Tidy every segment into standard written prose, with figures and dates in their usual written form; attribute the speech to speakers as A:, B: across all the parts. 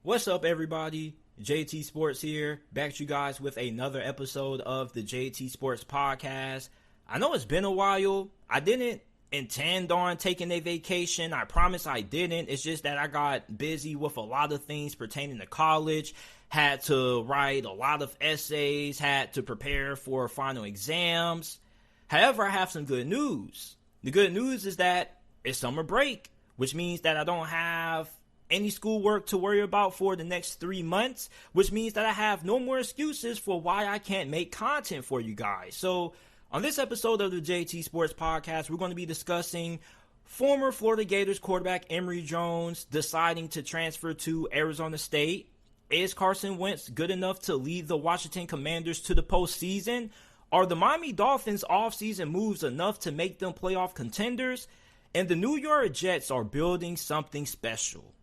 A: What's up, everybody? JT Sports here, back to you guys with another episode of the JT Sports Podcast. I know it's been a while. I didn't intend on taking a vacation. I promise I didn't. It's just that I got busy with a lot of things pertaining to college. Had to write a lot of essays, had to prepare for final exams. However, I have some good news. The good news is that it's summer break, which means that I don't have any schoolwork to worry about for the next 3 months, which means that I have no more excuses for why I can't make content for you guys. So on this episode of the JT Sports Podcast, we're going to be discussing former Florida Gators quarterback Emory Jones deciding to transfer to Arizona State. Is Carson Wentz good enough to lead the Washington Commanders to the postseason? Are the Miami Dolphins offseason moves enough to make them playoff contenders? And the New York Jets are building something special.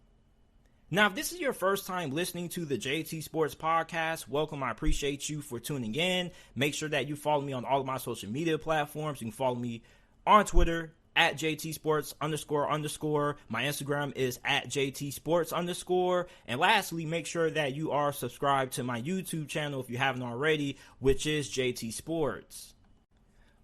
A: Now, if this is your first time listening to the JT Sports Podcast, welcome. I appreciate you for tuning in. Make sure that you follow me on all of my social media platforms. You can follow me on Twitter at JT Sports __. My Instagram is at JT Sports _. And lastly, make sure that you are subscribed to my YouTube channel if you haven't already, which is JT Sports.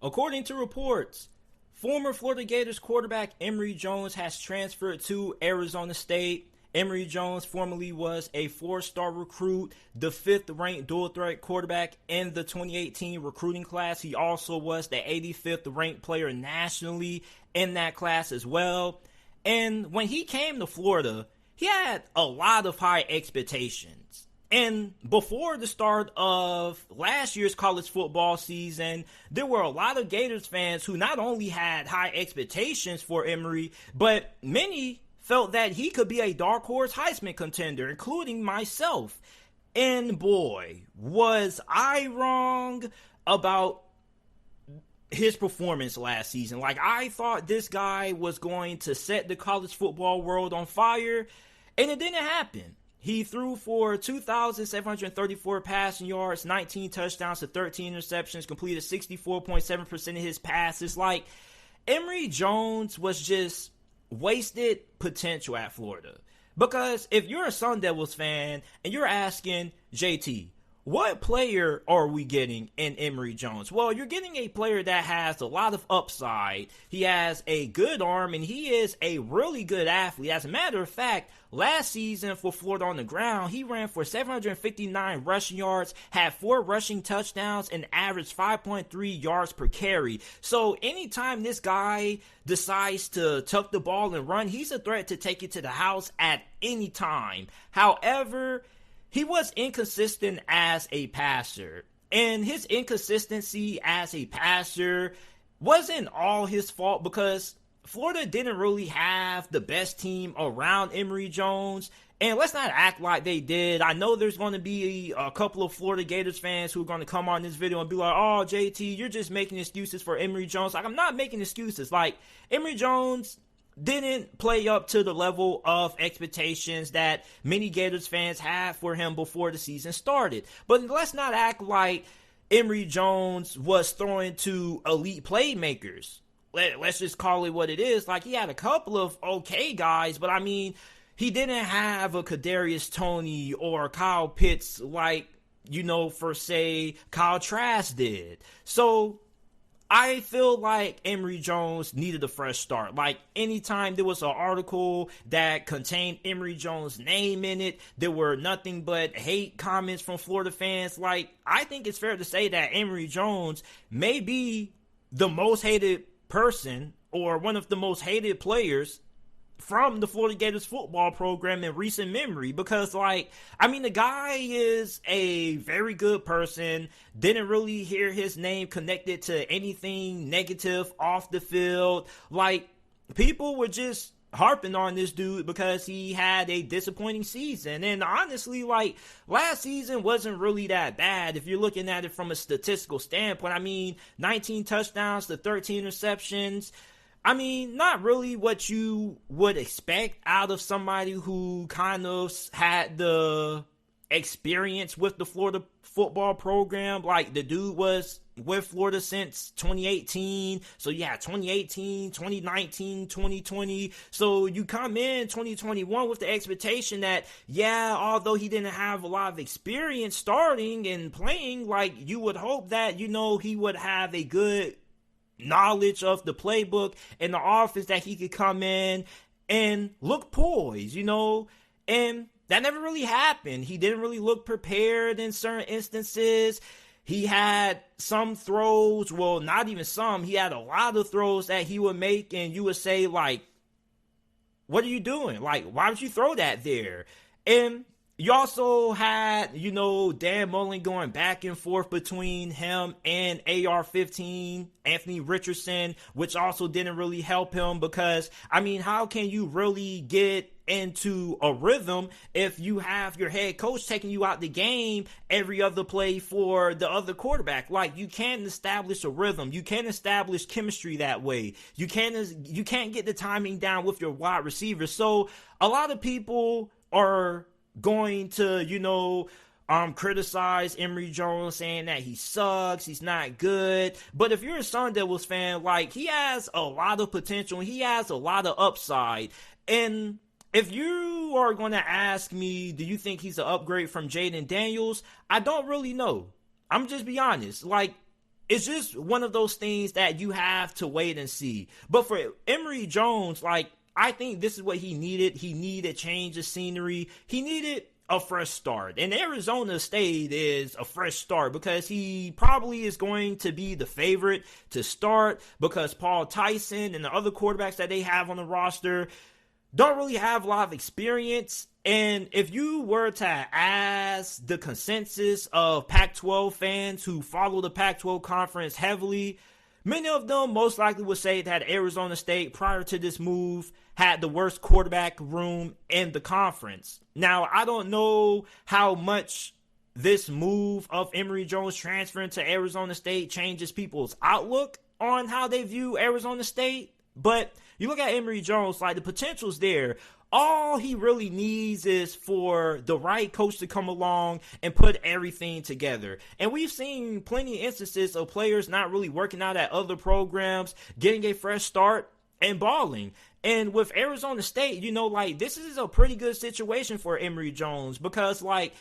A: According to reports, former Florida Gators quarterback Emory Jones has transferred to Arizona State. Emory Jones formerly was a 4-star recruit, the 5th-ranked dual-threat quarterback in the 2018 recruiting class. He also was the 85th-ranked player nationally in that class as well. And when he came to Florida, he had a lot of high expectations. And before the start of last year's college football season, there were a lot of Gators fans who not only had high expectations for Emory, but many felt that he could be a dark horse Heisman contender, including myself. And boy, was I wrong about his performance last season. Like, I thought this guy was going to set the college football world on fire, and it didn't happen. He threw for 2,734 passing yards, 19 touchdowns to 13 interceptions, completed 64.7% of his passes. Like, Emory Jones was just wasted potential at Florida. Because if you're a Sun Devils fan and you're asking, JT, what player are we getting in Emory Jones? Well, you're getting a player that has a lot of upside. He has a good arm, and he is a really good athlete. As a matter of fact, last season for Florida on the ground, he ran for 759 rushing yards, had 4 rushing touchdowns, and averaged 5.3 yards per carry. So anytime this guy decides to tuck the ball and run, he's a threat to take it to the house at any time. However, he was inconsistent as a passer, and his inconsistency as a passer wasn't all his fault because Florida didn't really have the best team around Emory Jones, and let's not act like they did. I know there's going to be a couple of Florida Gators fans who are going to come on this video and be like, oh, JT, you're just making excuses for Emory Jones. Like, I'm not making excuses. Like, Emory Jones didn't play up to the level of expectations that many Gators fans had for him before the season started. But let's not act like Emory Jones was throwing to elite playmakers. Let's just call it what it is. Like, he had a couple of okay guys, but I mean, he didn't have a Kadarius Toney or Kyle Pitts like, for say Kyle Trask did. So I feel like Emory Jones needed a fresh start. Like, anytime there was an article that contained Emory Jones' name in it, there were nothing but hate comments from Florida fans. Like, I think it's fair to say that Emory Jones may be the most hated person or one of the most hated players from the Florida Gators football program in recent memory, because the guy is a very good person. Didn't really hear his name connected to anything negative off the field. Like, people were just harping on this dude because he had a disappointing season. And honestly, last season wasn't really that bad if you're looking at it from a statistical standpoint. 19 touchdowns to 13 interceptions. Not really what you would expect out of somebody who kind of had the experience with the Florida football program. Like, the dude was with Florida since 2018. So yeah, 2018, 2019, 2020. So you come in 2021 with the expectation that, yeah, although he didn't have a lot of experience starting and playing, like, you would hope that, you know, he would have a good knowledge of the playbook and the offense, that he could come in and look poised, you know, and that never really happened. He didn't really look prepared in certain instances. He had some throws, well, not even some, he had a lot of throws that he would make, and you would say, like, what are you doing? Like, why would you throw that there? And you also had, you know, Dan Mullen going back and forth between him and AR-15, Anthony Richardson, which also didn't really help him, because, I mean, how can you really get into a rhythm if you have your head coach taking you out the game every other play for the other quarterback? Like, you can't establish a rhythm. You can't establish chemistry that way. You can't get the timing down with your wide receivers. So a lot of people are going to, you know, criticize Emory Jones, saying that he sucks, he's not good. But if you're a Sun Devils fan, like, he has a lot of potential, he has a lot of upside. And if you are going to ask me, do you think he's an upgrade from Jaden Daniels? I don't really know. I'm just be honest. Like, it's just one of those things that you have to wait and see. But for Emory Jones, like, I think this is what he needed. He needed change of scenery. He needed a fresh start. And Arizona State is a fresh start, because he probably is going to be the favorite to start, because Paul Tyson and the other quarterbacks that they have on the roster don't really have a lot of experience. And if you were to ask the consensus of Pac-12 fans who follow the Pac-12 conference heavily, many of them most likely would say that Arizona State, prior to this move, had the worst quarterback room in the conference. Now, I don't know how much this move of Emory Jones transferring to Arizona State changes people's outlook on how they view Arizona State, but you look at Emory Jones, like, the potential's there. All he really needs is for the right coach to come along and put everything together. And we've seen plenty of instances of players not really working out at other programs, getting a fresh start, and balling. And with Arizona State, you know, like, this is a pretty good situation for Emory Jones, because, like,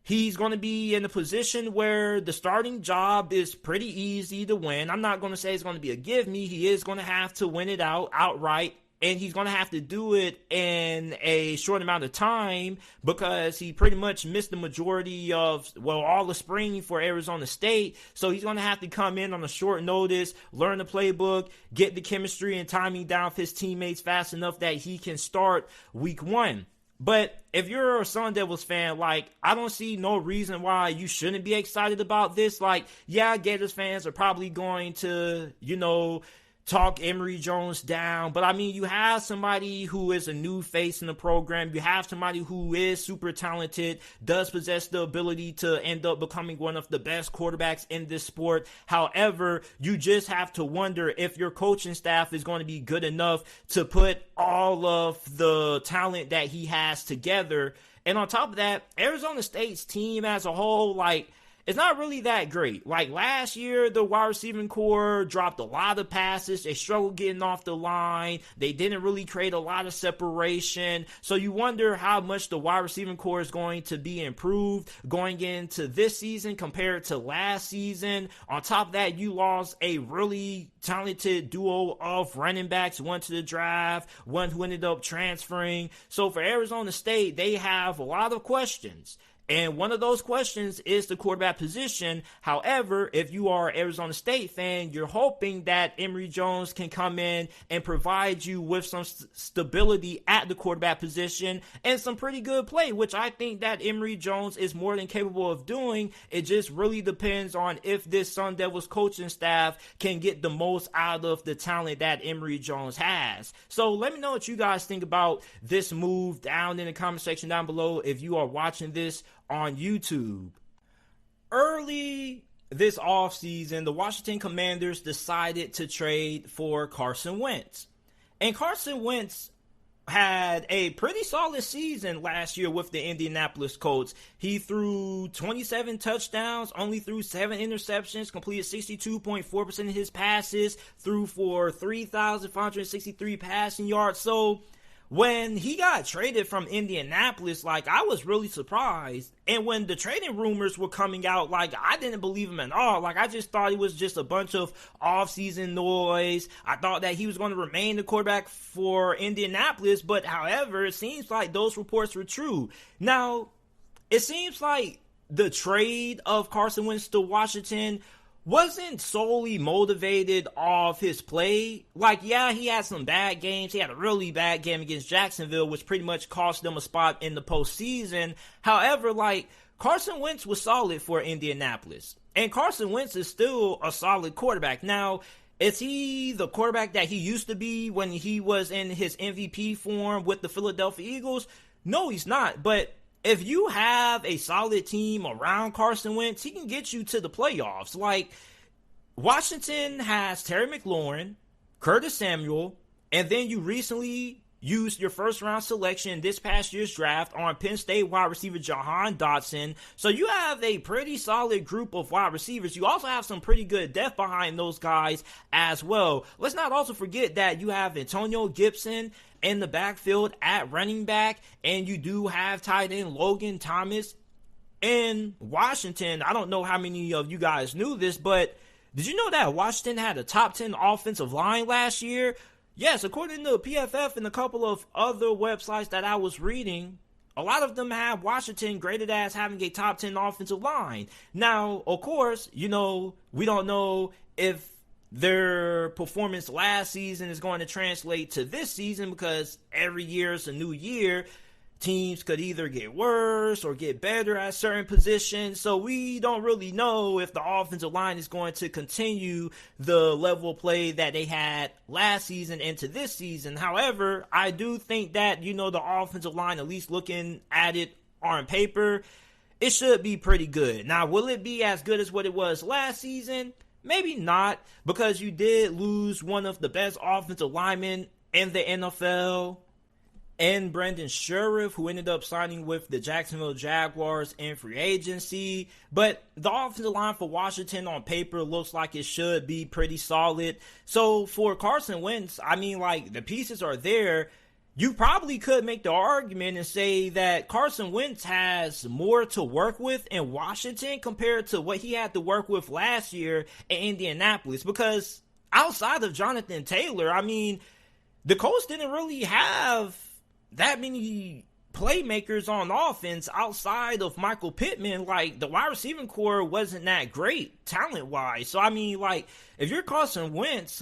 A: he's going to be in a position where the starting job is pretty easy to win. I'm not going to say it's going to be a give me. He is going to have to win it outright. And he's going to have to do it in a short amount of time, because he pretty much missed the majority of, well, all the spring for Arizona State. So he's going to have to come in on a short notice, learn the playbook, get the chemistry and timing down with his teammates fast enough that he can start week 1. But if you're a Sun Devils fan, like, I don't see no reason why you shouldn't be excited about this. Like, yeah, Gators fans are probably going to, you know, talk Emory Jones down, but I mean, you have somebody who is a new face in the program. You have somebody who is super talented, does possess the ability to end up becoming one of the best quarterbacks in this sport. However, you just have to wonder if your coaching staff is going to be good enough to put all of the talent that he has together. And on top of that, Arizona State's team as a whole, like, it's not really that great. Like, last year, the wide receiving core dropped a lot of passes. They struggled getting off the line. They didn't really create a lot of separation. So you wonder how much the wide receiving core is going to be improved going into this season compared to last season. On top of that, you lost a really talented duo of running backs, one to the draft, one who ended up transferring. So for Arizona State, they have a lot of questions. And one of those questions is the quarterback position. However, if you are an Arizona State fan, you're hoping that Emory Jones can come in and provide you with some stability at the quarterback position and some pretty good play, which I think that Emory Jones is more than capable of doing. It just really depends on if this Sun Devils coaching staff can get the most out of the talent that Emory Jones has. So let me know what you guys think about this move down in the comment section down below if you are watching this on YouTube. Early this offseason, the Washington Commanders decided to trade for Carson Wentz. And Carson Wentz had a pretty solid season last year with the Indianapolis Colts. He threw 27 touchdowns, only threw 7 interceptions, completed 62.4% of his passes, threw for 3,563 passing yards. So when he got traded from Indianapolis, like, I was really surprised. And when the trading rumors were coming out, like, I didn't believe him at all. Like, I just thought it was just a bunch of off-season noise. I thought that he was going to remain the quarterback for Indianapolis. But, however, it seems like those reports were true. Now, it seems like the trade of Carson Wentz to Washington wasn't solely motivated off his play. Like, yeah, he had some bad games. He had a really bad game against Jacksonville, which pretty much cost them a spot in the postseason. However, like, Carson Wentz was solid for Indianapolis. And Carson Wentz is still a solid quarterback. Now, is he the quarterback that he used to be when he was in his MVP form with the Philadelphia Eagles? No, he's not. But if you have a solid team around Carson Wentz, he can get you to the playoffs. Like, Washington has Terry McLaurin, Curtis Samuel, and then you recently used your first-round selection this past year's draft on Penn State wide receiver Jahan Dotson. So you have a pretty solid group of wide receivers. You also have some pretty good depth behind those guys as well. Let's not also forget that you have Antonio Gibson in the backfield at running back, and you do have tight end Logan Thomas in Washington. I don't know how many of you guys knew this, but did you know that Washington had a top 10 offensive line last year? Yes, according to PFF and a couple of other websites that I was reading, a lot of them have Washington graded as having a top 10 offensive line. Now, of course, we don't know if their performance last season is going to translate to this season, because every year is a new year. Teams could either get worse or get better at certain positions. So we don't really know if the offensive line is going to continue the level of play that they had last season into this season. However, I do think that, the offensive line, at least looking at it on paper, it should be pretty good. Now, will it be as good as what it was last season? Maybe not, because you did lose one of the best offensive linemen in the NFL, and Brandon Sheriff, who ended up signing with the Jacksonville Jaguars in free agency. But the offensive line for Washington on paper looks like it should be pretty solid. So for Carson Wentz, the pieces are there. You probably could make the argument and say that Carson Wentz has more to work with in Washington compared to what he had to work with last year in Indianapolis. Because outside of Jonathan Taylor, the Colts didn't really have that many playmakers on offense outside of Michael Pittman. Like, the wide receiving core wasn't that great talent-wise. So, if you're Carson Wentz,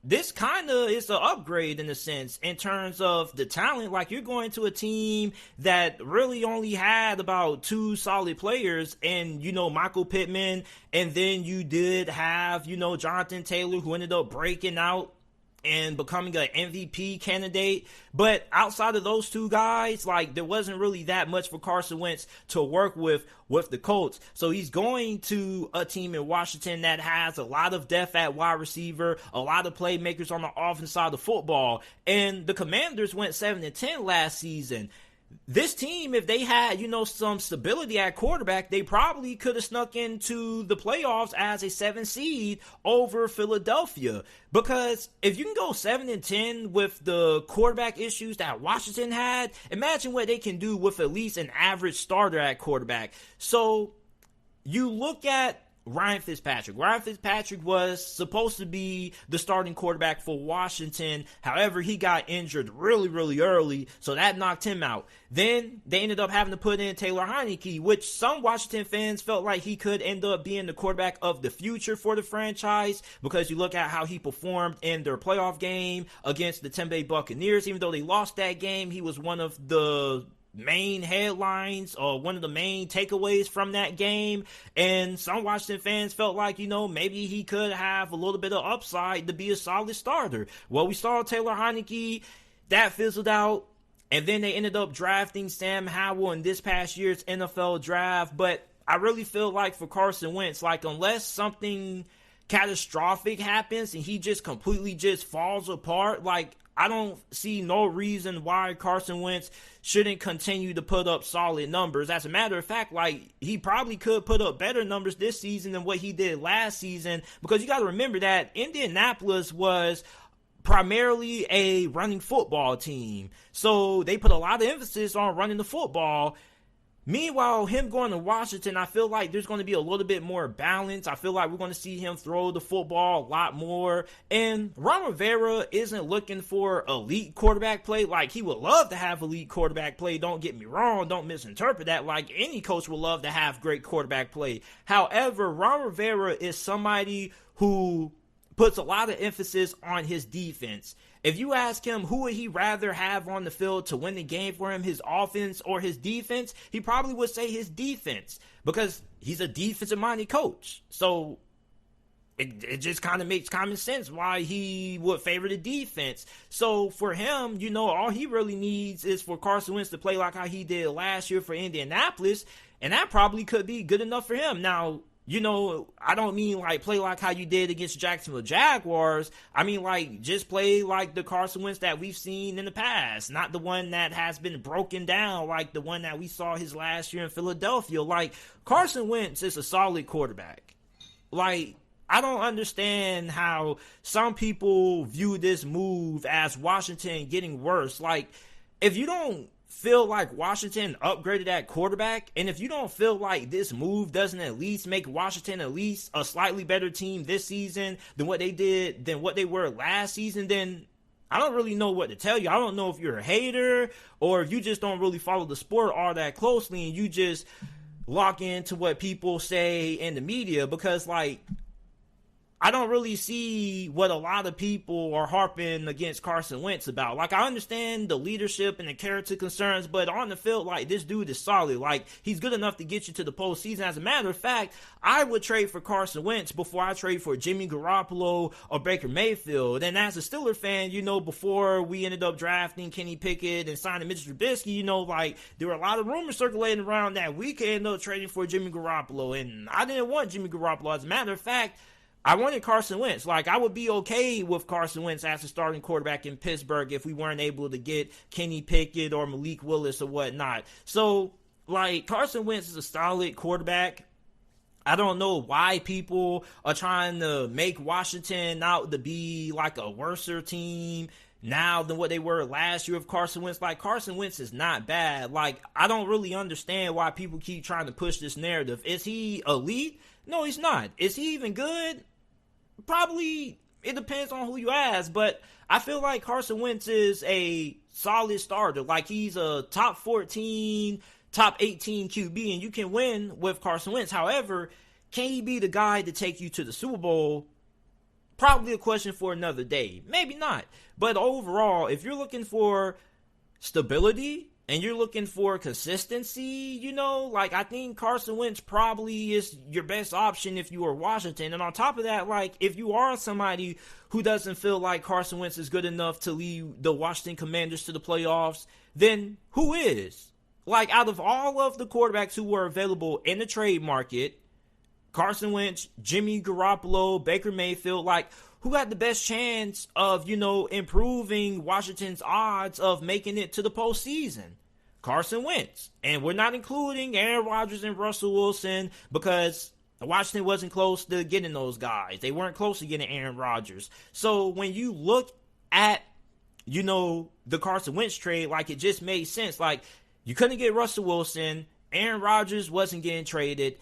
A: this kind of is an upgrade in a sense in terms of the talent. Like, you're going to a team that really only had about 2 solid players and, Michael Pittman. And then you did have, Jonathan Taylor, who ended up breaking out and becoming an MVP candidate. But outside of those 2 guys, there wasn't really that much for Carson Wentz to work with the Colts. So he's going to a team in Washington that has a lot of depth at wide receiver, a lot of playmakers on the offense side of the football. And the Commanders went 7-10 last season. This team, if they had, some stability at quarterback, they probably could have snuck into the playoffs as a 7 seed over Philadelphia. Because if you can go 7-10 with the quarterback issues that Washington had, imagine what they can do with at least an average starter at quarterback. So you look at Ryan Fitzpatrick. Ryan Fitzpatrick was supposed to be the starting quarterback for Washington. However, he got injured really, really early, so that knocked him out. Then they ended up having to put in Taylor Heinicke, which some Washington fans felt like he could end up being the quarterback of the future for the franchise, because you look at how he performed in their playoff game against the Tampa Bay Buccaneers. Even though they lost that game, he was one of the main headlines or one of the main takeaways from that game. And some Washington fans felt like, maybe he could have a little bit of upside to be a solid starter. Well, we saw Taylor Heinicke, that fizzled out. And then they ended up drafting Sam Howell in this past year's NFL draft. But I really feel like for Carson Wentz, unless something catastrophic happens and he just completely just falls apart, I don't see no reason why Carson Wentz shouldn't continue to put up solid numbers. As a matter of fact, like, he probably could put up better numbers this season than what he did last season, because you got to remember that Indianapolis was primarily a running football team. So they put a lot of emphasis on running the football. Meanwhile, him going to Washington, I feel like there's going to be a little bit more balance. I feel like we're going to see him throw the football a lot more. And Ron Rivera isn't looking for elite quarterback play. Like, he would love to have elite quarterback play. Don't get me wrong. Don't misinterpret that. Like, any coach would love to have great quarterback play. However, Ron Rivera is somebody who puts a lot of emphasis on his defense. If you ask him who would he rather have on the field to win the game for him, his offense or his defense, he probably would say his defense, because he's a defensive-minded coach. So it just kind of makes common sense why he would favor the defense. So for him, you know, all he really needs is for Carson Wentz to play like how he did last year for Indianapolis, and that probably could be good enough for him. Now, you know, I don't mean like play like how you did against Jacksonville Jaguars. I mean, like, just play like the Carson Wentz that we've seen in the past, not the one that has been broken down like the one that we saw his last year in Philadelphia. Like, Carson Wentz is a solid quarterback. Like, I don't understand how some people view this move as Washington getting worse. Like, if you don't feel like Washington upgraded at quarterback, and if you don't feel like this move doesn't at least make Washington at least a slightly better team this season than what they were last season, then I don't really know what to tell you. I don't know if you're a hater or if you just don't really follow the sport all that closely and you just lock into what people say in the media, because, like, I don't really see what a lot of people are harping against Carson Wentz about. Like, I understand the leadership and the character concerns, but on the field, like, this dude is solid. Like, he's good enough to get you to the postseason. As a matter of fact, I would trade for Carson Wentz before I trade for Jimmy Garoppolo or Baker Mayfield. And as a Steelers fan, you know, before we ended up drafting Kenny Pickett and signing Mitch Trubisky, you know, like, there were a lot of rumors circulating around that we could end up trading for Jimmy Garoppolo. And I didn't want Jimmy Garoppolo. As a matter of fact, I wanted Carson Wentz. Like, I would be okay with Carson Wentz as a starting quarterback in Pittsburgh if we weren't able to get Kenny Pickett or Malik Willis or whatnot. So, like, Carson Wentz is a solid quarterback. I don't know why people are trying to make Washington out to be like a worser team now than what they were last year with Carson Wentz. Like, Carson Wentz is not bad. Like, I don't really understand why people keep trying to push this narrative. Is he elite? No, he's not. Is he even good? Probably. It depends on who you ask, but I feel like Carson Wentz is a solid starter. Like, he's a top 14, top 18 QB, and you can win with Carson Wentz. However, can he be the guy to take you to the Super Bowl? Probably a question for another day. Maybe not. But overall, if you're looking for stability and you're looking for consistency, you know, like, I think Carson Wentz probably is your best option if you are Washington. And on top of that, like, if you are somebody who doesn't feel like Carson Wentz is good enough to lead the Washington Commanders to the playoffs, then who is? Like, out of all of the quarterbacks who were available in the trade market, Carson Wentz, Jimmy Garoppolo, Baker Mayfield, like, who had the best chance of, you know, improving Washington's odds of making it to the postseason? Carson Wentz. And we're not including Aaron Rodgers and Russell Wilson, because Washington wasn't close to getting those guys. They weren't close to getting Aaron Rodgers. So when you look at, you know, the Carson Wentz trade, like, it just made sense. Like, you couldn't get Russell Wilson. Aaron Rodgers wasn't getting traded.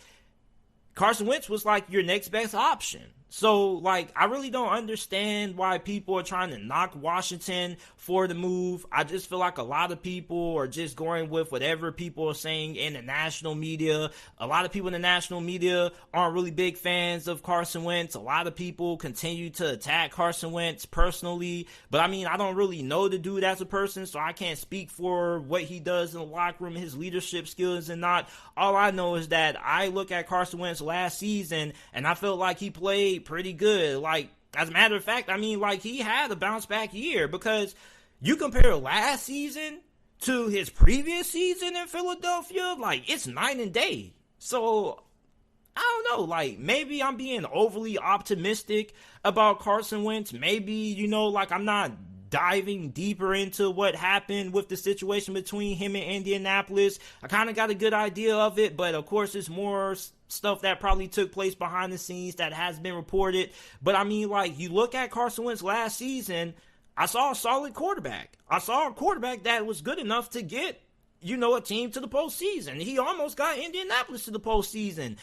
A: Carson Wentz was like your next best option. So, like, I really don't understand why people are trying to knock Washington for the move. I just feel like a lot of people are just going with whatever people are saying in the national media. A lot of people in the national media aren't really big fans of Carson Wentz. A lot of people continue to attack Carson Wentz personally. But, I mean, I don't really know the dude as a person, so I can't speak for what he does in the locker room, his leadership skills and not. All I know is that I look at Carson Wentz last season, and I felt like he played pretty good. Like, as a matter of fact, I mean, like, he had a bounce back year, because you compare last season to his previous season in Philadelphia, like, it's night and day. So, I don't know, like, maybe I'm being overly optimistic about Carson Wentz. Maybe, you know, like, I'm not diving deeper into what happened with the situation between him and Indianapolis, I kind of got a good idea of it, but of course it's more stuff that probably took place behind the scenes that has been reported. But I mean, like, you look at Carson Wentz last season, I saw a solid quarterback. I saw a quarterback that was good enough to get, a team to the postseason. He almost got Indianapolis to the postseason.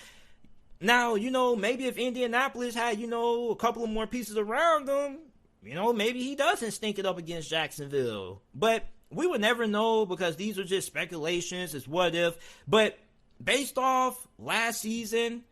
A: Now, maybe if Indianapolis had, a couple of more pieces around them, maybe he doesn't stink it up against Jacksonville. But we would never know because these are just speculations. It's what if. But based off last season,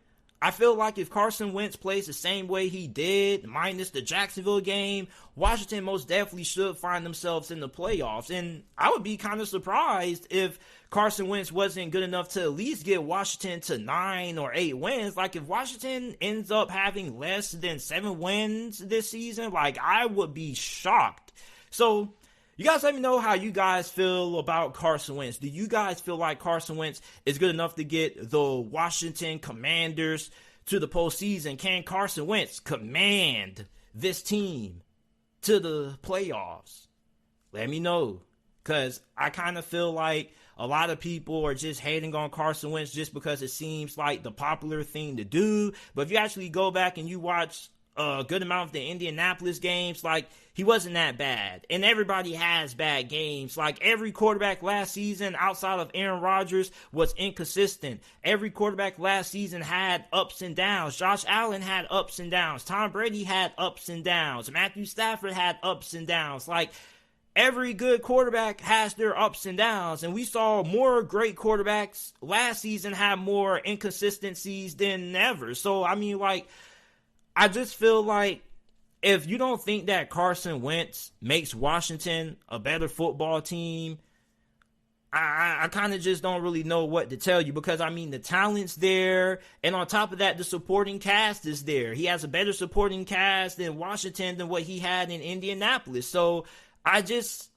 A: I feel like if Carson Wentz plays the same way he did, minus the Jacksonville game, Washington most definitely should find themselves in the playoffs. And I would be kind of surprised if Carson Wentz wasn't good enough to at least get Washington to 9 or 8 wins. Like, if Washington ends up having less than 7 wins this season, I would be shocked. So, you guys let me know how you guys feel about Carson Wentz. Do you guys feel like Carson Wentz is good enough to get the Washington Commanders to the postseason? Can Carson Wentz command this team to the playoffs? Let me know, because I kind of feel like a lot of people are just hating on Carson Wentz just because it seems like the popular thing to do. But if you actually go back and you watch a good amount of the Indianapolis games, he wasn't that bad. And everybody has bad games. Every quarterback last season outside of Aaron Rodgers was inconsistent. Every quarterback last season had ups and downs. Josh Allen had ups and downs. Tom Brady had ups and downs. Matthew Stafford had ups and downs. Every good quarterback has their ups and downs, and we saw more great quarterbacks last season have more inconsistencies than ever. So, I mean, I just feel like if you don't think that Carson Wentz makes Washington a better football team, I kind of just don't really know what to tell you, because, I mean, the talent's there, and on top of that, the supporting cast is there. He has a better supporting cast in Washington than what he had in Indianapolis. So, I'm just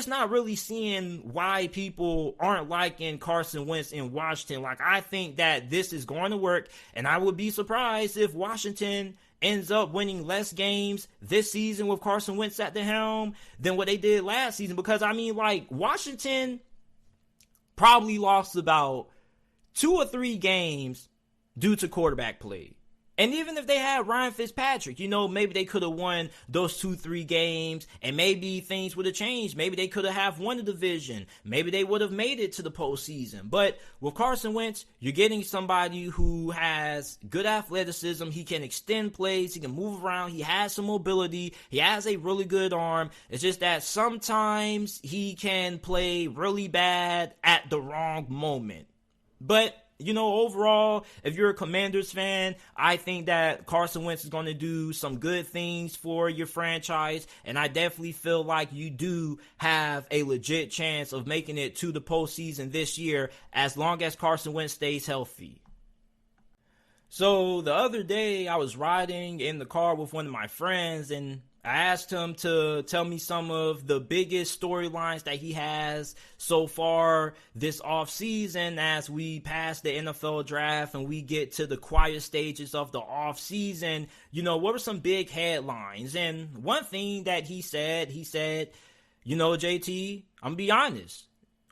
A: not really seeing why people aren't liking Carson Wentz in Washington. I think that this is going to work, and I would be surprised if Washington ends up winning less games this season with Carson Wentz at the helm than what they did last season. Because, I mean, Washington probably lost about 2 or 3 games due to quarterback play. And even if they had Ryan Fitzpatrick, maybe they could have won those 2-3 games, and maybe things would have changed. Maybe they could have won the division. Maybe they would have made it to the postseason. But with Carson Wentz, you're getting somebody who has good athleticism. He can extend plays. He can move around. He has some mobility. He has a really good arm. It's just that sometimes he can play really bad at the wrong moment. But overall, if you're a Commanders fan, I think that Carson Wentz is going to do some good things for your franchise, and I definitely feel like you do have a legit chance of making it to the postseason this year, as long as Carson Wentz stays healthy. So the other day, I was riding in the car with one of my friends, and I asked him to tell me some of the biggest storylines that he has so far this offseason as we pass the NFL draft and we get to the quiet stages of the offseason. What are some big headlines? And one thing that he said, JT, I'm going to be honest.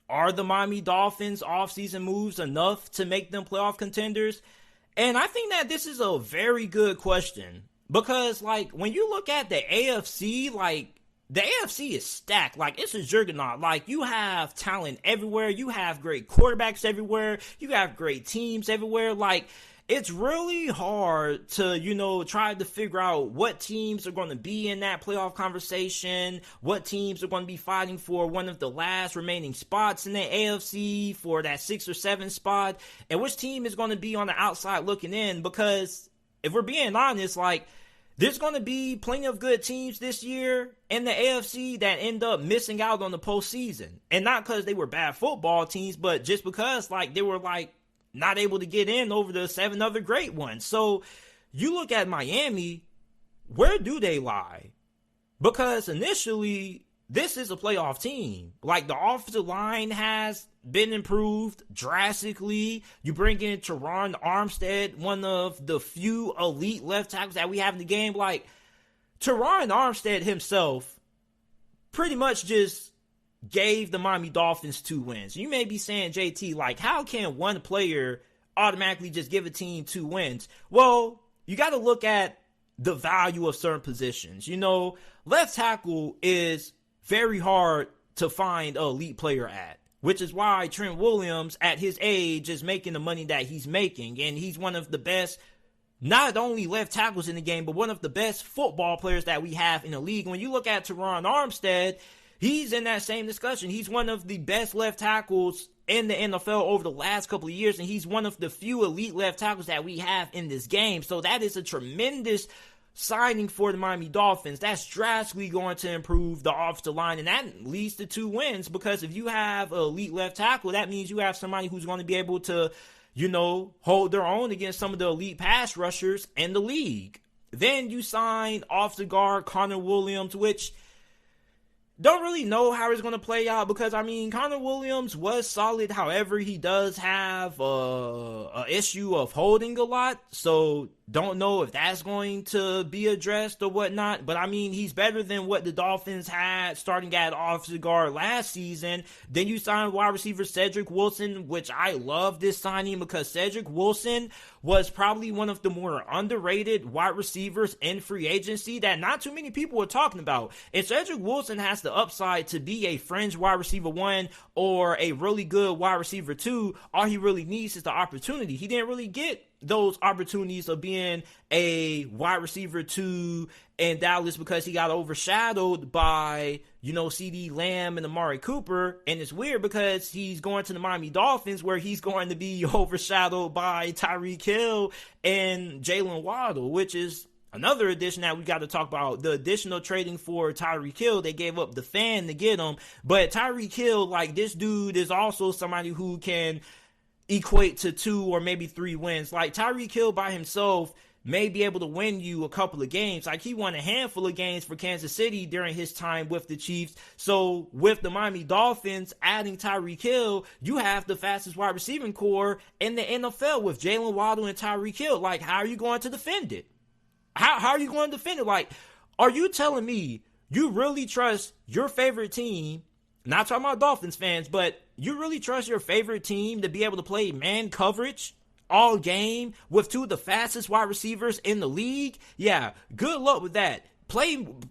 A: Are the Miami Dolphins offseason moves enough to make them playoff contenders? And I think that this is a very good question. Because, when you look at the AFC, the AFC is stacked. It's a juggernaut. You have talent everywhere. You have great quarterbacks everywhere. You have great teams everywhere. It's really hard to, try to figure out what teams are going to be in that playoff conversation, what teams are going to be fighting for one of the last remaining spots in the AFC for that 6 or 7 spot, and which team is going to be on the outside looking in. Because if we're being honest, there's going to be plenty of good teams this year in the AFC that end up missing out on the postseason. And not because they were bad football teams, but just because, they were, not able to get in over the 7 other great ones. So, you look at Miami, where do they lie? Because initially, this is a playoff team. The offensive line has been improved drastically. You bring in Terron Armstead, one of the few elite left tackles that we have in the game. Terron Armstead himself pretty much just gave the Miami Dolphins 2 wins. You may be saying, JT, like, how can one player automatically just give a team 2 wins? Well, you got to look at the value of certain positions. You know, left tackle is very hard to find an elite player at, which is why Trent Williams at his age is making the money that he's making. And he's one of the best, not only left tackles in the game, but one of the best football players that we have in the league. When you look at Terron Armstead, he's in that same discussion. He's one of the best left tackles in the NFL over the last couple of years, and he's one of the few elite left tackles that we have in this game. So that is a tremendous signing for the Miami Dolphins. That's drastically going to improve the offensive line, and that leads to 2 wins, because if you have an elite left tackle, that means you have somebody who's going to be able to, you know, hold their own against some of the elite pass rushers in the league. Then you sign offensive guard Connor Williams, which don't really know how it's going to play out, because, I mean, Connor Williams was solid. However, he does have a issue of holding a lot, so don't know if that's going to be addressed or whatnot. But, I mean, he's better than what the Dolphins had starting at offensive guard last season. Then you signed wide receiver Cedric Wilson, which I love this signing, because Cedric Wilson was probably one of the more underrated wide receivers in free agency that not too many people were talking about. And Cedric Wilson has the upside to be a fringe wide receiver 1 or a really good wide receiver 2. All he really needs is the opportunity. He didn't really get those opportunities of being a wide receiver 2 in Dallas because he got overshadowed by, you know, CD Lamb and Amari Cooper. And it's weird because he's going to the Miami Dolphins, where he's going to be overshadowed by Tyreek Hill and Jalen Waddle, which is another addition that we got to talk about. The additional trading for Tyreek Hill, they gave up the fan to get him. But Tyreek Hill, like, this dude is also somebody who can equate to 2 or maybe 3 wins. Like, Tyreek Hill by himself may be able to win you a couple of games. Like, he won a handful of games for Kansas City during his time with the Chiefs. So with the Miami Dolphins adding Tyreek Hill, you have the fastest wide receiving core in the NFL with Jalen Waddle and Tyreek Hill. Like, how are you going to defend it? How are you going to defend it? Like, are you telling me you really trust your favorite team? Not talking about Dolphins fans, but you really trust your favorite team to be able to play man coverage all game with 2 of the fastest wide receivers in the league? Yeah, good luck with that. Playing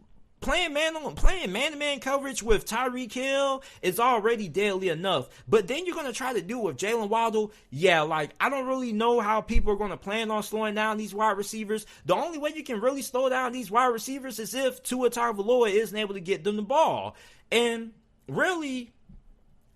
A: man-to-man coverage with Tyreek Hill is already deadly enough. But then you're going to try to do it with Jalen Waddle. Yeah, like, I don't really know how people are going to plan on slowing down these wide receivers. The only way you can really slow down these wide receivers is if Tua Tagovailoa isn't able to get them the ball. And really,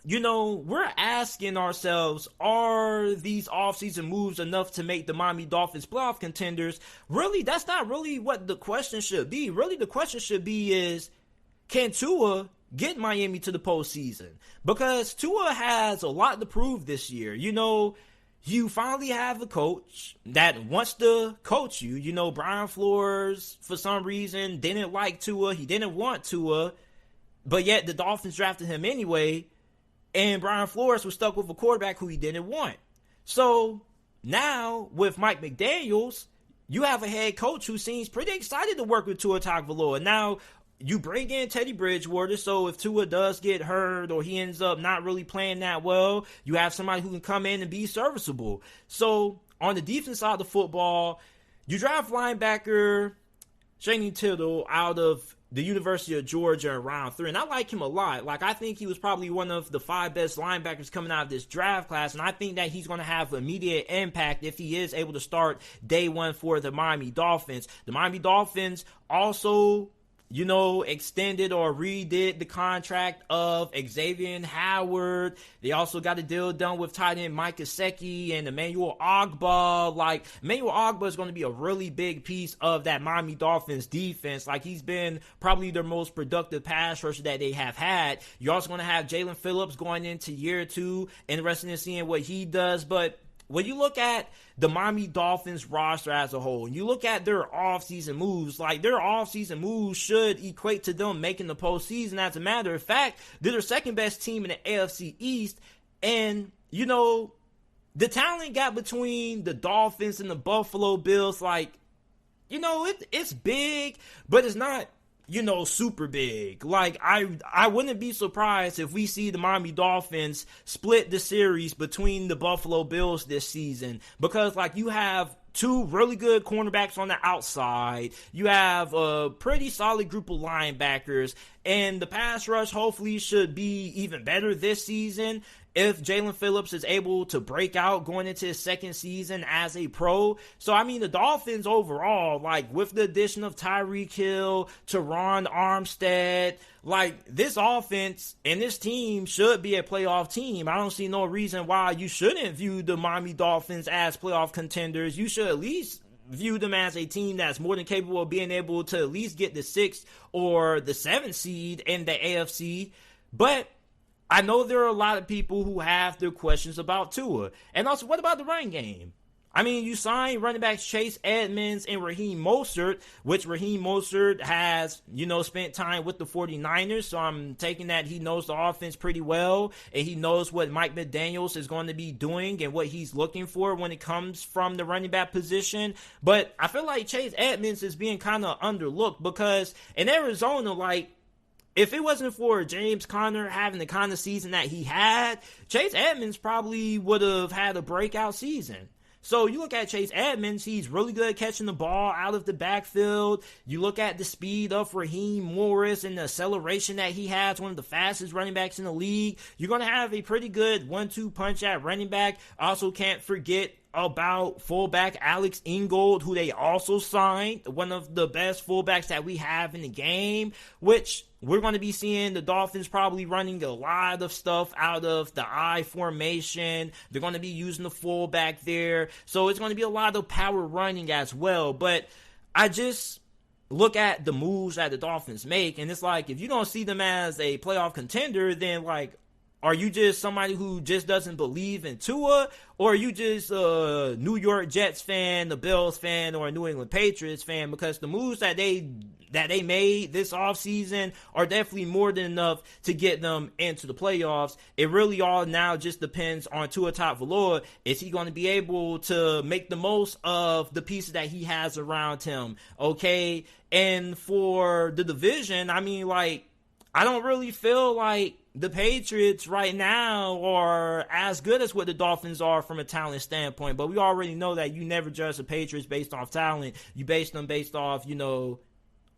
A: you know, we're asking ourselves, are these offseason moves enough to make the Miami Dolphins playoff contenders? Really, that's not really what the question should be. Really, the question should be is, can Tua get Miami to the postseason? Because Tua has a lot to prove this year. You know, you finally have a coach that wants to coach you. You know, Brian Flores, for some reason, didn't like Tua. He didn't want Tua. But yet the Dolphins drafted him anyway. And Brian Flores was stuck with a quarterback who he didn't want. So now with Mike McDaniels, you have a head coach who seems pretty excited to work with Tua Tagovailoa. Now you bring in Teddy Bridgewater, so if Tua does get hurt or he ends up not really playing that well, you have somebody who can come in and be serviceable. So on the defense side of the football, you draft linebacker Shane Tittle out of the University of Georgia in round 3, and I like him a lot. Like, I think he was probably one of the 5 best linebackers coming out of this draft class, and I think that he's going to have immediate impact if he is able to start day 1 for the Miami Dolphins. The Miami Dolphins also, you know, extended or redid the contract of Xavier Howard. They also got a deal done with tight end Mike Gesicki and Emmanuel Ogbah. Like, Emmanuel Ogbah is going to be a really big piece of that Miami Dolphins defense. Like, he's been probably their most productive pass rusher that they have had. You're also going to have Jalen Phillips going into year 2. Interested in seeing what he does. But when you look at the Miami Dolphins roster as a whole, and you look at their offseason moves, like, their offseason moves should equate to them making the postseason. As a matter of fact, they're the second best team in the AFC East. And, you know, the talent gap between the Dolphins and the Buffalo Bills, like, it's big, but it's not, super big. Like, I wouldn't be surprised if we see the Miami Dolphins split the series between the Buffalo Bills this season, because, like, you have two really good cornerbacks on the outside. You have a pretty solid group of linebackers, and the pass rush hopefully should be even better this season if Jalen Phillips is able to break out going into his second season as a pro. So, I mean, the Dolphins overall, like, with the addition of Tyreek Hill, Terron Armstead, like, this offense and this team should be a playoff team. I don't see no reason why you shouldn't view the Miami Dolphins as playoff contenders. You should at least view them as a team that's more than capable of being able to at least get the 6th or the 7th seed in the AFC. But I know there are a lot of people who have their questions about Tua. And also, what about the running game? I mean, you signed running backs Chase Edmonds and Raheem Mostert, which Raheem Mostert has, spent time with the 49ers. So I'm taking that he knows the offense pretty well, and he knows what Mike McDaniels is going to be doing and what he's looking for when it comes from the running back position. But I feel like Chase Edmonds is being kind of underlooked, because in Arizona, like, if it wasn't for James Conner having the kind of season that he had, Chase Edmonds probably would have had a breakout season. So you look at Chase Edmonds, he's really good at catching the ball out of the backfield. You look at the speed of Raheem Morris and the acceleration that he has, one of the fastest running backs in the league. You're going to have a pretty good 1-2 punch at running back. Also can't forget about fullback Alex Ingold, who they also signed, one of the best fullbacks that we have in the game, which we're going to be seeing the Dolphins probably running a lot of stuff out of the I formation. They're going to be using the fullback there. So it's going to be a lot of power running as well. But I just look at the moves that the Dolphins make, and it's like, if you don't see them as a playoff contender, then, like, are you just somebody who just doesn't believe in Tua? Or are you just a New York Jets fan, a Bills fan, or a New England Patriots fan? Because the moves that they made this offseason are definitely more than enough to get them into the playoffs. It really all now just depends on Tua Tagovailoa. Is he going to be able to make the most of the pieces that he has around him? Okay, and for the division, I mean, like, I don't really feel like the Patriots right now are as good as what the Dolphins are from a talent standpoint. But we already know that you never judge the Patriots based off talent. You base them based off,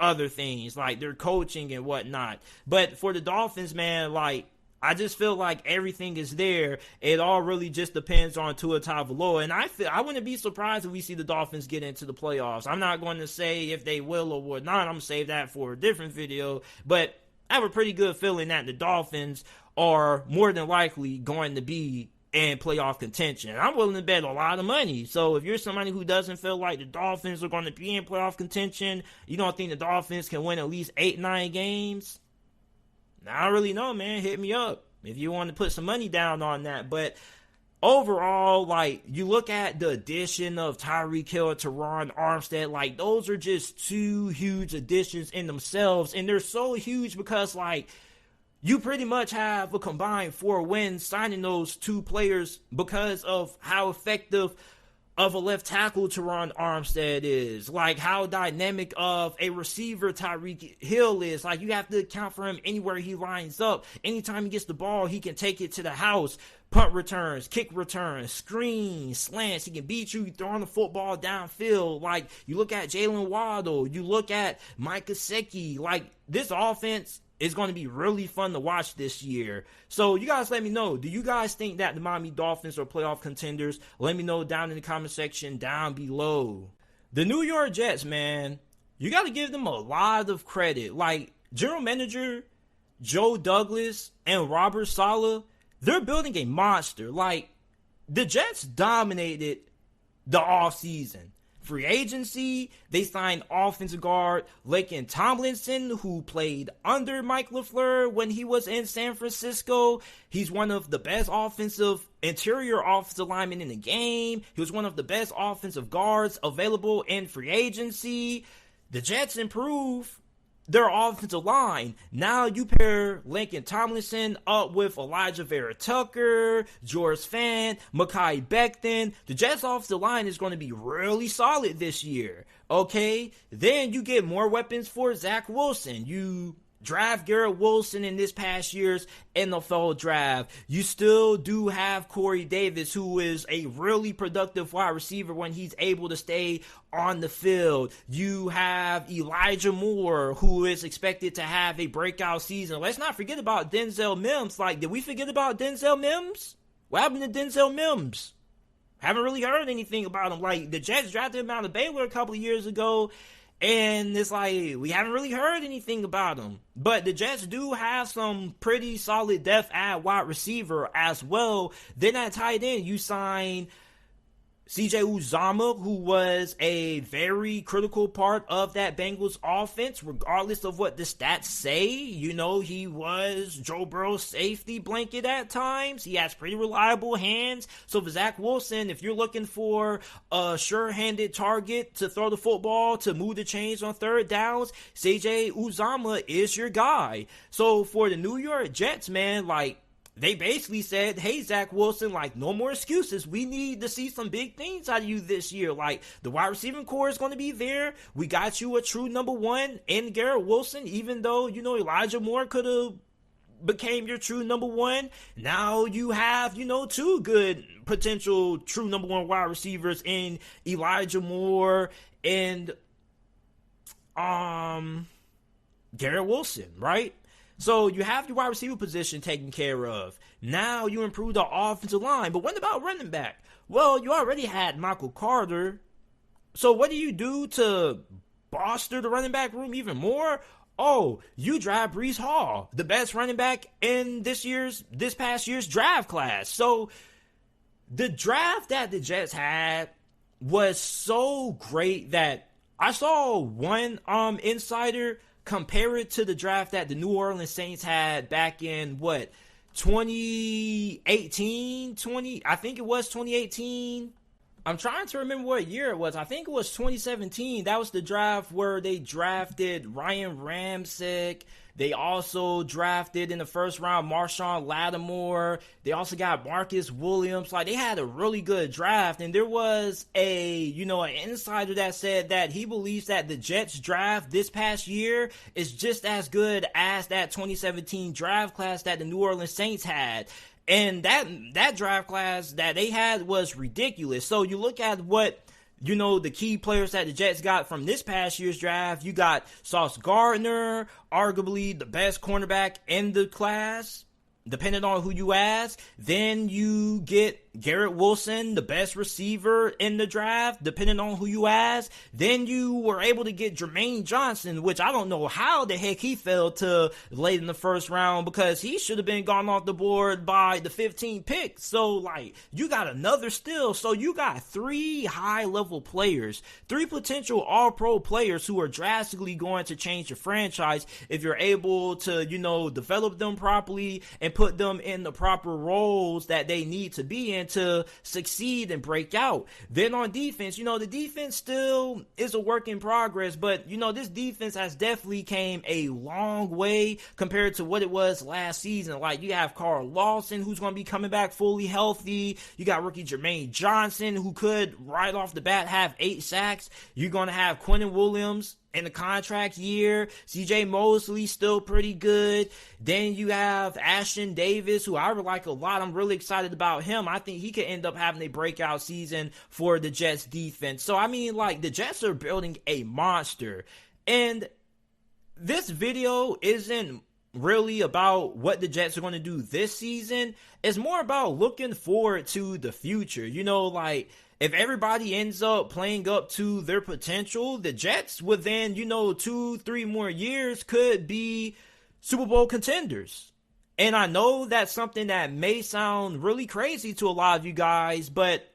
A: other things like their coaching and whatnot. But for the Dolphins, man, like, I just feel like everything is there. It all really just depends on Tua Tagovailoa. And I wouldn't be surprised if we see the Dolphins get into the playoffs. I'm not going to say if they will or will not. I'm going to save that for a different video. But I have a pretty good feeling that the Dolphins are more than likely going to be in playoff contention. I'm willing to bet a lot of money. So if you're somebody who doesn't feel like the Dolphins are going to be in playoff contention, you don't think the Dolphins can win at least 8-9 games? I don't really know, man. Hit me up if you want to put some money down on that. But overall, like, you look at the addition of Tyreek Hill and Terron Armstead, like, those are just two huge additions in themselves. And they're so huge because, like, you pretty much have a combined 4 wins signing those two players because of how effective of a left tackle Terron Armstead is, like how dynamic of a receiver Tyreek Hill is. Like, you have to account for him anywhere he lines up. Anytime he gets the ball, he can take it to the house. Punt returns, kick returns, screens, slants. He can beat you throwing the football downfield. Like, you look at Jalen Waddle, you look at Mike Gesicki. Like, this offense is going to be really fun to watch this year. So you guys let me know. Do you guys think that the Miami Dolphins are playoff contenders? Let me know down in the comment section down below. The New York Jets, man, you got to give them a lot of credit. Like, general manager Joe Douglas and Robert Saleh, they're building a monster. Like, the Jets dominated the offseason. Free agency, they signed offensive guard Laken Tomlinson, who played under Mike LaFleur when he was in San Francisco. He's one of the best interior offensive linemen in the game. He was one of the best offensive guards available in free agency. The Jets improve their offensive line. Now you pair Lincoln Tomlinson up with Elijah Vera Tucker, George Fant, Mekhi Becton. The Jets offensive line is going to be really solid this year. Okay? Then you get more weapons for Zach Wilson. You draft Garrett Wilson in this past year's NFL draft. You still do have Corey Davis, who is a really productive wide receiver when he's able to stay on the field. You have Elijah Moore, who is expected to have a breakout season. Let's not forget about Denzel Mims. Like, did we forget about Denzel Mims? What happened to Denzel Mims? Haven't really heard anything about him. Like, the Jets drafted him out of Baylor a couple of years ago, and it's like, we haven't really heard anything about him. But the Jets do have some pretty solid depth at wide receiver as well. Then at tight end, you sign CJ Uzomah, who was a very critical part of that Bengals offense, regardless of what the stats say. You know, he was Joe Burrow's safety blanket at times. He has pretty reliable hands. So for Zach Wilson, if you're looking for a sure-handed target to throw the football, to move the chains on third downs, CJ Uzomah is your guy. So for the New York Jets, man, like, they basically said, hey, Zach Wilson, like, no more excuses. We need to see some big things out of you this year. Like, the wide receiving core is going to be there. We got you a true number one in Garrett Wilson, even though, you know, Elijah Moore could have became your true number one. Now you have, you know, two good potential true number one wide receivers in Elijah Moore and Garrett Wilson, right? So you have your wide receiver position taken care of. Now you improve the offensive line. But what about running back? Well, you already had Michael Carter. So what do you do to bolster the running back room even more? Oh, you draft Breece Hall, the best running back in this past year's draft class. So the draft that the Jets had was so great that I saw one insider compare it to the draft that the New Orleans Saints had back in, 2018? I think it was 2018. I'm trying to remember what year it was. I think it was 2017. That was the draft where they drafted Ryan Ramczyk. They also drafted in the first round Marshawn Lattimore. They also got Marcus Williams. Like, they had a really good draft. And there was an insider that said that he believes that the Jets draft this past year is just as good as that 2017 draft class that the New Orleans Saints had. And that draft class that they had was ridiculous. So you look at what, the key players that the Jets got from this past year's draft. You got Sauce Gardner, arguably the best cornerback in the class, depending on who you ask. Then you get Garrett Wilson, the best receiver in the draft, depending on who you ask. Then you were able to get Jermaine Johnson, which I don't know how the heck he fell to late in the first round, because he should have been gone off the board by the 15th pick. So, like, you got another steal. So you got three high-level players, three potential all-pro players who are drastically going to change your franchise if you're able to, develop them properly and put them in the proper roles that they need to be in to succeed and break out. Then on defense, the defense still is a work in progress, but this defense has definitely came a long way compared to what it was last season. Like, you have Carl Lawson, who's going to be coming back fully healthy. You got rookie Jermaine Johnson, who could right off the bat have 8 sacks. You're going to have Quinnen Williams in the contract year. CJ Mosley still pretty good. Then you have Ashton Davis, who I like a lot. I'm really excited about him. I think he could end up having a breakout season for the Jets defense. So, the Jets are building a monster. And this video isn't really about what the Jets are going to do this season. It's more about looking forward to the future. If everybody ends up playing up to their potential, the Jets within, 2-3 more years could be Super Bowl contenders. And I know that's something that may sound really crazy to a lot of you guys, but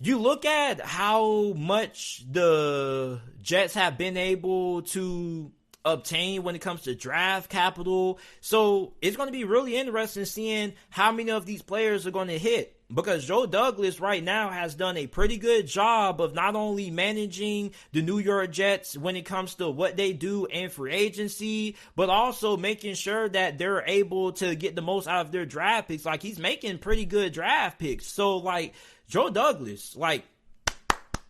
A: you look at how much the Jets have been able to obtain when it comes to draft capital. So it's going to be really interesting seeing how many of these players are going to hit, because Joe Douglas right now has done a pretty good job of not only managing the New York Jets when it comes to what they do in free agency, but also making sure that they're able to get the most out of their draft picks. Like, he's making pretty good draft picks. So, like, Joe Douglas, like,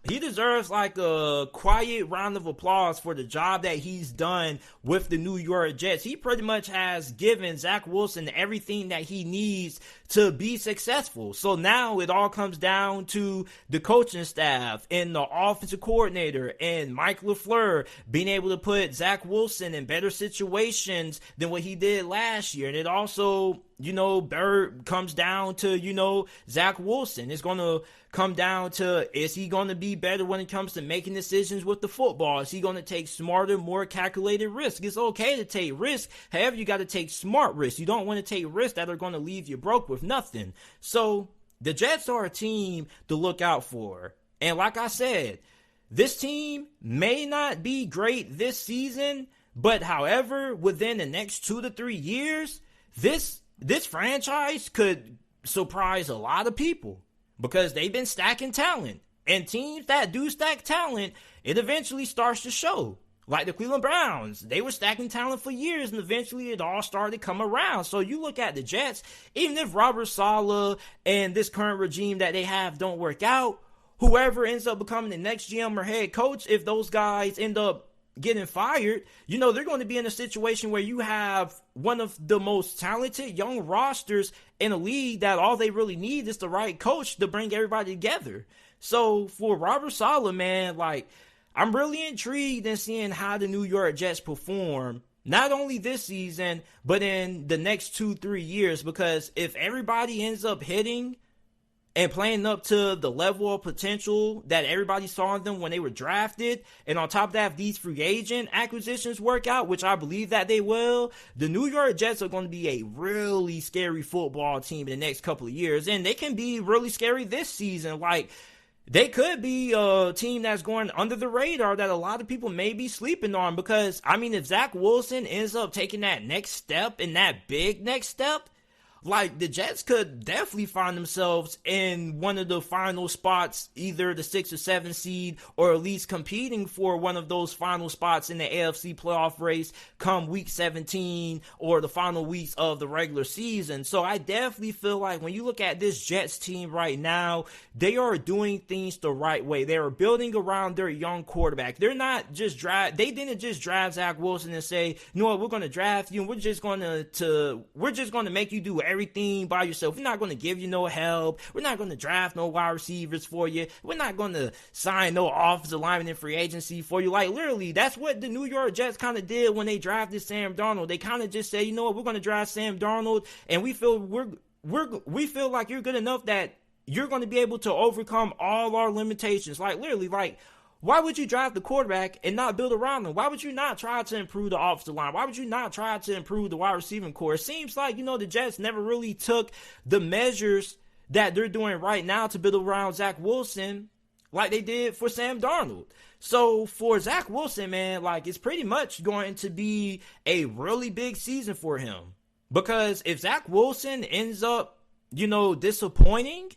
A: he deserves like a quiet round of applause for the job that he's done with the New York Jets. He pretty much has given Zach Wilson everything that he needs to be successful. So now it all comes down to the coaching staff and the offensive coordinator and Mike LaFleur being able to put Zach Wilson in better situations than what he did last year. And it also, Bird comes down to, Zach Wilson. It's going to come down to, is he going to be better when it comes to making decisions with the football? Is he going to take smarter, more calculated risks? It's okay to take risks. However, you got to take smart risks. You don't want to take risks that are going to leave you broke with nothing. So the Jets are a team to look out for. And like I said, this team may not be great this season, but however, within the next 2 to 3 years, this franchise could surprise a lot of people, because they've been stacking talent. And teams that do stack talent, it eventually starts to show. Like the Cleveland Browns, they were stacking talent for years, and eventually it all started to come around. So you look at the Jets, even if Robert Saleh and this current regime that they have don't work out, whoever ends up becoming the next GM or head coach, if those guys end up getting fired, they're going to be in a situation where you have one of the most talented young rosters in a league that all they really need is the right coach to bring everybody together. So for Robert Saleh, man, like, I'm really intrigued in seeing how the New York Jets perform, not only this season, but in the next 2-3 years, because if everybody ends up hitting and playing up to the level of potential that everybody saw in them when they were drafted, and on top of that, if these free agent acquisitions work out, which I believe that they will, the New York Jets are going to be a really scary football team in the next couple of years, and they can be really scary this season. Like, they could be a team that's going under the radar that a lot of people may be sleeping on, because, if Zach Wilson ends up taking that next step, and that big next step, like, the Jets could definitely find themselves in one of the final spots, either the 6 or 7 seed, or at least competing for one of those final spots in the AFC playoff race come week 17 or the final weeks of the regular season. So I definitely feel like when you look at this Jets team right now, they are doing things the right way. They are building around their young quarterback. They're not just they didn't just draft Zach Wilson and say, you know what, we're going to draft you and we're just going to make you do everything by yourself. We're not going to give you no help. We're not going to draft no wide receivers for you. We're not going to sign no offensive lineman in free agency for you. Like, literally, that's what the New York Jets kind of did when they drafted Sam Darnold. They kind of just say, you know what, we're going to draft Sam Darnold, and we feel we feel like you're good enough that you're going to be able to overcome all our limitations. Like, literally, like, why would you draft the quarterback and not build around them? Why would you not try to improve the offensive line? Why would you not try to improve the wide receiving core? It seems like, the Jets never really took the measures that they're doing right now to build around Zach Wilson like they did for Sam Darnold. So for Zach Wilson, man, like, it's pretty much going to be a really big season for him. Because if Zach Wilson ends up, disappointing,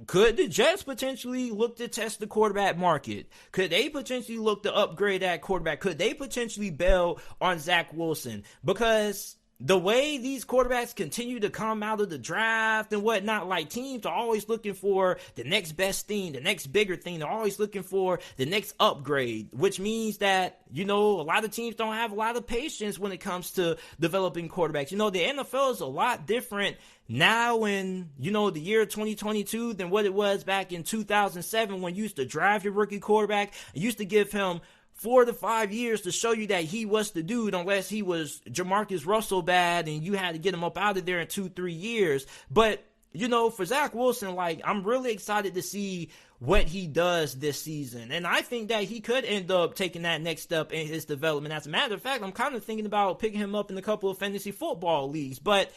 A: could the Jets potentially look to test the quarterback market? Could they potentially look to upgrade that quarterback? Could they potentially bail on Zach Wilson? Because the way these quarterbacks continue to come out of the draft and whatnot, like, teams are always looking for the next best thing, the next bigger thing. They're always looking for the next upgrade, which means that, a lot of teams don't have a lot of patience when it comes to developing quarterbacks. The NFL is a lot different now in, the year 2022 than what it was back in 2007 when you used to draft your rookie quarterback. You used to give him 4 to 5 years to show you that he was the dude, unless he was Jamarcus Russell bad and you had to get him up out of there in 2-3 years. But, for Zach Wilson, like, I'm really excited to see what he does this season. And I think that he could end up taking that next step in his development. As a matter of fact, I'm kind of thinking about picking him up in a couple of fantasy football leagues. But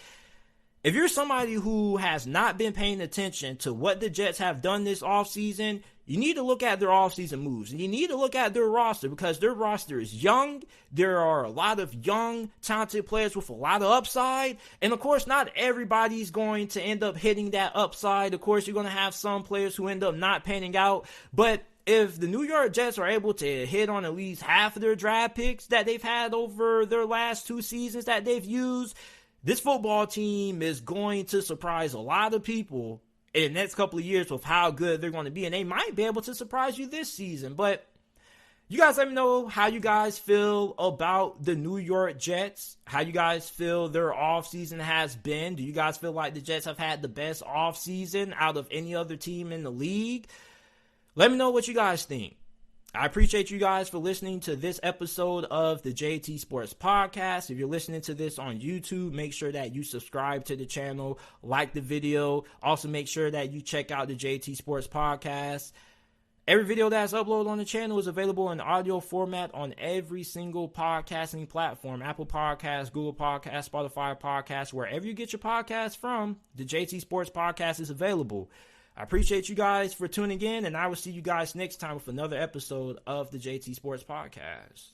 A: if you're somebody who has not been paying attention to what the Jets have done this offseason, you need to look at their offseason moves, and you need to look at their roster, because their roster is young. There are a lot of young, talented players with a lot of upside, and of course, not everybody's going to end up hitting that upside. Of course, you're going to have some players who end up not panning out, but if the New York Jets are able to hit on at least half of their draft picks that they've had over their last 2 seasons that they've used, this football team is going to surprise a lot of people in the next couple of years with how good they're going to be, and they might be able to surprise you this season. But you guys let me know how you guys feel about the New York Jets, how you guys feel their offseason has been. Do you guys feel like the Jets have had the best offseason out of any other team in the league? Let me know what you guys think. I appreciate you guys for listening to this episode of the JT Sports Podcast. If you're listening to this on YouTube, make sure that you subscribe to the channel, like the video. Also, make sure that you check out the JT Sports Podcast. Every video that's uploaded on the channel is available in audio format on every single podcasting platform. Apple Podcasts, Google Podcasts, Spotify Podcasts, wherever you get your podcasts from, the JT Sports Podcast is available. I appreciate you guys for tuning in, and I will see you guys next time with another episode of the JT Sports Podcast.